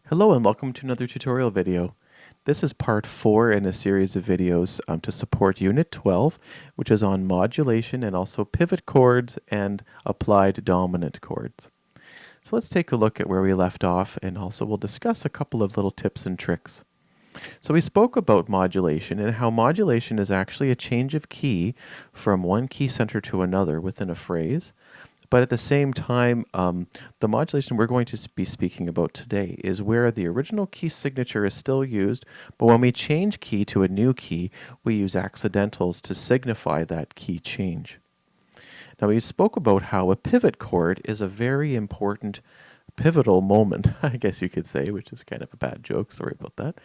Hello and welcome to another tutorial video. This is part 4 in a series of videos to support Unit 12, which is on modulation and also pivot chords and applied dominant chords. So let's take a look at where we left off, and also we'll discuss a couple of little tips and tricks. So we spoke about modulation and how modulation is actually a change of key from one key center to another within a phrase. But at the same time, the modulation we're going to be speaking about today is where the original key signature is still used, but when we change key to a new key, we use accidentals to signify that key change. Now, we spoke about how a pivot chord is a very important pivotal moment, I guess you could say, which is kind of a bad joke, sorry about that.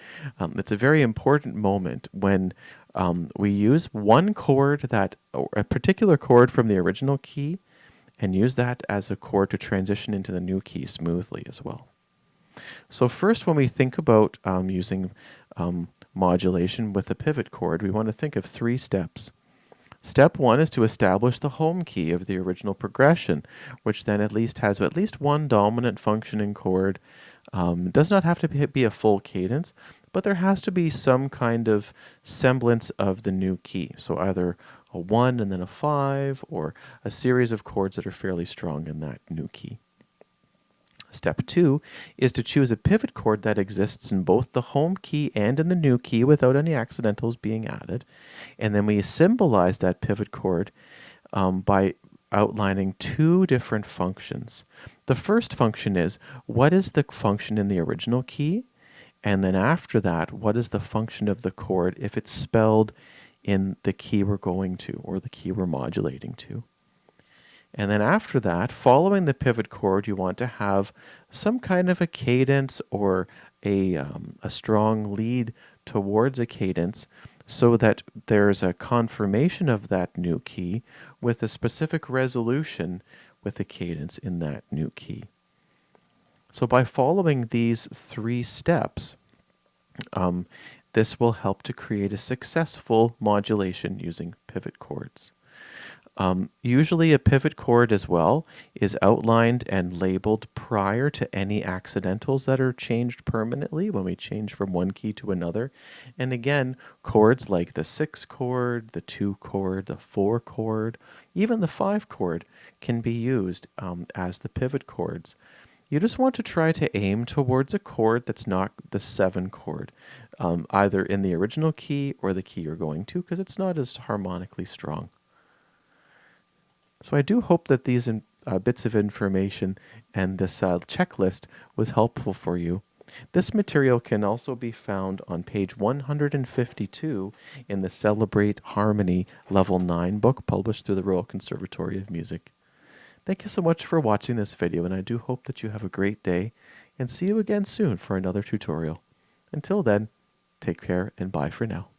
It's a very important moment when we use one chord or a particular chord from the original key, and use that as a chord to transition into the new key smoothly as well. So first, when we think about using modulation with a pivot chord, we want to think of 3 steps. Step 1 is to establish the home key of the original progression, which then has at least one dominant functioning chord. It does not have to be a full cadence, but there has to be some kind of semblance of the new key. So either a 1 and then a 5, or a series of chords that are fairly strong in that new key. Step 2 is to choose a pivot chord that exists in both the home key and in the new key without any accidentals being added. And then we symbolize that pivot chord by outlining 2 different functions. The first function is, what is the function in the original key? And then after that, what is the function of the chord if it's spelled in the key we're going to, or the key we're modulating to? And then after that, following the pivot chord, you want to have some kind of a cadence or a strong lead towards a cadence, so that there's a confirmation of that new key with a specific resolution with a cadence in that new key. So by following these 3 steps, this will help to create a successful modulation using pivot chords. Usually a pivot chord as well is outlined and labeled prior to any accidentals that are changed permanently when we change from one key to another. And again, chords like the 6 chord, the 2 chord, the 4 chord, even the 5 chord can be used as the pivot chords. You just want to try to aim towards a chord that's not the 7 chord, either in the original key or the key you're going to, because it's not as harmonically strong. So I do hope that these bits of information and this checklist was helpful for you. This material can also be found on page 152 in the Celebrate Harmony Level 9 book published through the Royal Conservatory of Music. Thank you so much for watching this video, and I do hope that you have a great day, and see you again soon for another tutorial. Until then, take care and bye for now.